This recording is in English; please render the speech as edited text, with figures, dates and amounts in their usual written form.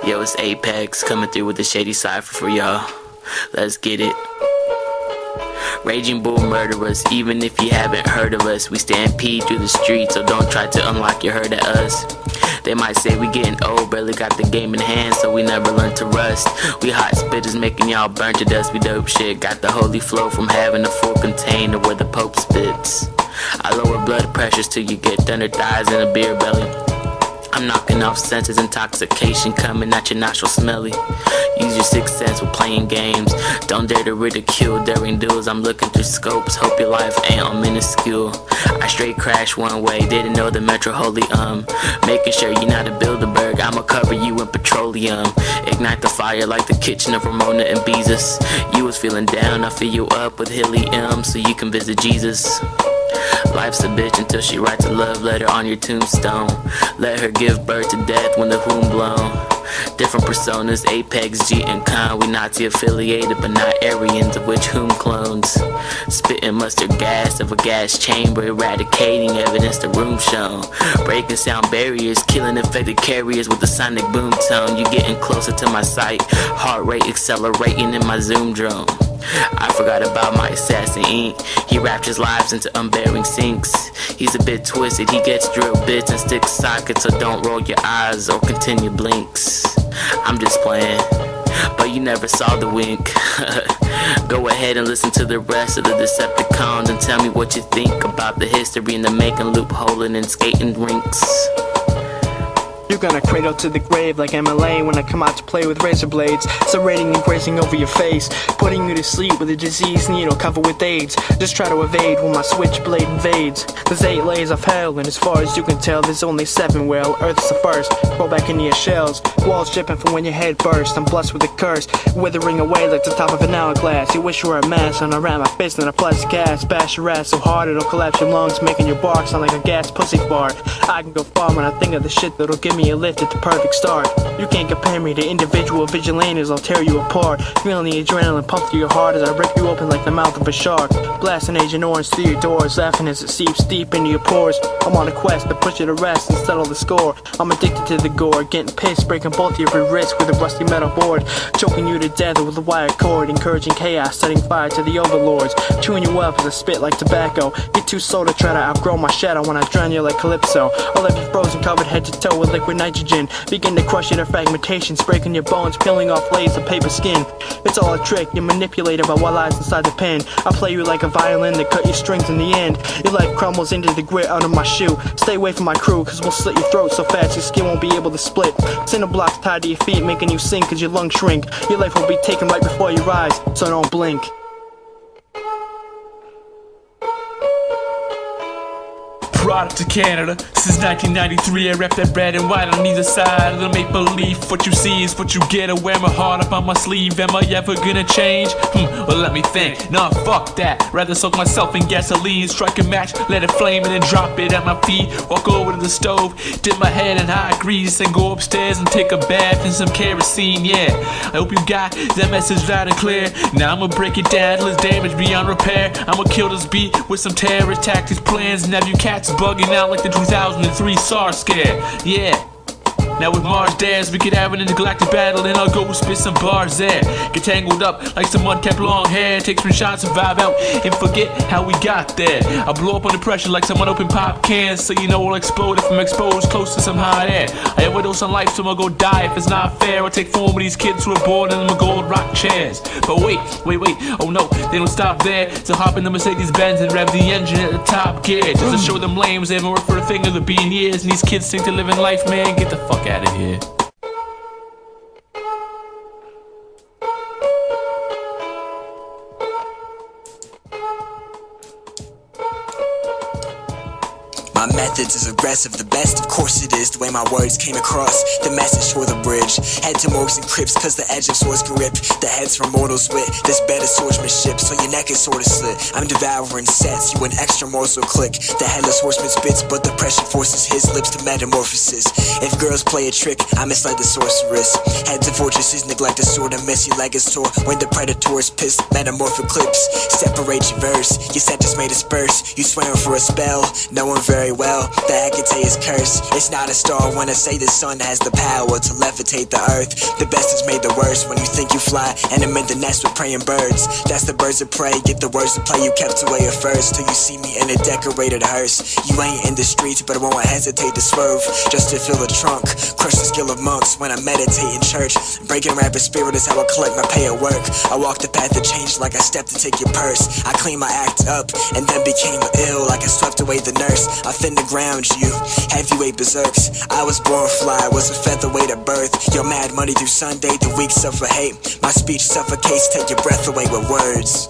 Yo, it's Apex coming through with the Shady Cypher for y'all. Let's get it. Raging bull murderers, even if you haven't heard of us, we stampede through the streets, so don't try to unlock your herd at us. They might say we getting old, barely got the game in hand, so we never learn to rust. We hot spitters making y'all burn to dust, we dope shit. Got the holy flow from having a full container where the Pope spits. I lower blood pressures till you get thunder thighs and a beer belly. I'm knocking off senses, intoxication coming at your nostrils smelly. Use your sixth sense with playing games. Don't dare to ridicule daring duels. I'm looking through scopes, hope your life ain't all minuscule. I straight crashed one way, didn't know the metro holy making sure you're not a Bilderberg, I'ma cover you in petroleum. Ignite the fire like the kitchen of Ramona and Beezus. You was feeling down, I fill you up with helium so you can visit Jesus. Life's a bitch until she writes a love letter on your tombstone. Let her give birth to death when the womb blown. Different personas, Apex, G, and Con. We Nazi affiliated, but not Aryans, of which whom clones. Spitting mustard gas of a gas chamber, eradicating evidence the room shown. Breaking sound barriers, killing infected carriers with a sonic boom tone. You getting closer to my sight, heart rate accelerating in my zoom drone. I forgot about my assassin ink. He wrapped his lives into unbearing sinks. He's a bit twisted, he gets drill bits and stick sockets, so don't roll your eyes or continue blinks. I'm just playing, but you never saw the wink. Go ahead and listen to the rest of the Decepticons and tell me what you think about the history in the making, loopholing and skating rinks. You're gonna cradle to the grave like MLA when I come out to play with razor blades, serrating and grazing over your face, putting you to sleep with a diseased needle covered with AIDS. Just try to evade when my switchblade invades. There's 8 layers of hell, and as far as you can tell, there's only 7. Well, Earth's the first. Roll back into your shells, walls dripping from when your head burst. I'm blessed with a curse, withering away like the top of an hourglass. You wish you were a mass, and I ram my fist in a plastic ass. Bash your ass so hard it'll collapse your lungs, making your bark sound like a gas pussy fart. I can go far when I think of the shit that'll give me a lift at the perfect start. You can't compare me to individual vigilantes, I'll tear you apart. Feeling the adrenaline pump through your heart as I rip you open like the mouth of a shark. Blasting Agent Orange through your doors, laughing as it seeps deep into your pores. I'm on a quest to put you to rest and settle the score. I'm addicted to the gore, getting pissed, breaking both of your wrists with a rusty metal board. Choking you to death with a wire cord, encouraging chaos, setting fire to the overlords. Chewing you up as I spit like tobacco. You're too slow to try to outgrow my shadow when I drown you like Calypso. I'll leave you frozen, covered head to toe with liquid nitrogen. Begin to crush you to fragmentations, breaking your bones, peeling off layers of paper skin. It's all a trick, you're manipulated by what lies inside the pen. I play you like a violin that cut your strings in the end. Your life crumbles into the grit under my shoe. Stay away from my crew, cause we'll slit your throat so fast your skin won't be able to split. Cinder blocks tied to your feet, making you sink cause your lungs shrink. Your life will be taken right before your eyes, so don't blink. Product of Canada, since 1993 I rep that red and white on either side of the maple leaf. What you see is what you get, I wear my heart up on my sleeve. Am I ever gonna change? Well let me think, nah fuck that. Rather soak myself in gasoline, strike a match, let it flame and then drop it at my feet. Walk over to the stove, dip my head in hot grease, and go upstairs and take a bath in some kerosene. Yeah, I hope you got that message loud and clear. Now I'ma break it down till it's damaged beyond repair. I'ma kill this beat with some terrorist tactics plans, and have you cats bugging out like the 2003 SARS scare. Yeah. Now with Mars dares, we could have an intergalactic battle and I'll go spit some bars there. Get tangled up like some unkept long hair, take some shots and vibe out and forget how we got there. I blow up under pressure like some unopened pop cans, so you know I'll explode if I'm exposed close to some hot air. I overdose on life so I'll go die if it's not fair. I'll take form of these kids who are born in them gold rock chairs. But wait, oh no, they don't stop there. So hop in the Mercedes-Benz and rev the engine at the top gear, just to show them lames they haven't worked for a thing of the being years. And these kids think they're living life, man, get the fuck out of here. My methods is aggressive, the best of course it is. The way my words came across, the message for the bridge. Head to morgues and crypts, cause the edge of swords can rip the heads from mortals with this better swordsmanship, so your neck is sorta slit. I'm devouring sets, you an extra morsel click. The headless horseman spits, but the pressure forces his lips to metamorphosis. If girls play a trick, I misled the sorceress. Head to fortresses, neglect the sword and miss your leg is tore. When the predator's pissed, metamorphic clips separate your verse. Your sentence may disperse, you swearing for a spell, knowing very well well, the Hecate is cursed. It's not a star when I say the sun has the power to levitate the earth. The best is made the worst when you think you fly, and I'm in the nest with praying birds. That's the birds of prey, get the words to play you kept away at first, till you see me in a decorated hearse. You ain't in the streets, but I won't hesitate to swerve just to fill the trunk. Crush the skill of monks when I meditate in church. Breaking rapper spirit is how I collect my pay at work. I walk the path of change like I stepped to take your purse. I clean my act up and then became ill like I swept away the nurse. I finna ground you, heavyweight berserks. I was born fly, was a featherweight at birth. Your mad money through Sunday, the weak suffer hate. My speech suffocates, take your breath away with words.